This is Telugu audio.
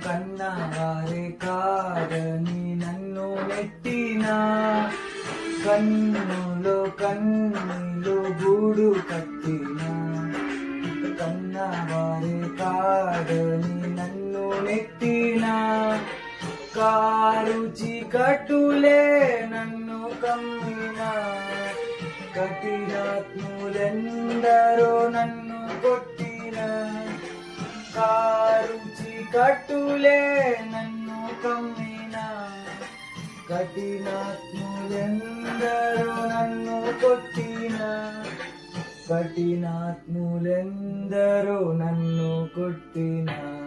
కన్నవారే కాదని నన్ను నెట్టినా, కన్నులో కన్నీలు గూడు కట్టినా. కన్నవారే కాదని నన్ను నెట్టినా, కారు చీకటులే నన్ను కమ్మినా. కఠినాత్ములెందరో నన్ను కొట్టినా, కారు చీకటులే నన్ను కమ్మినా. కఠినాత్ములెందరో నన్ను కొట్టినా, కఠినాత్ములెందరో నన్ను కొట్టినా.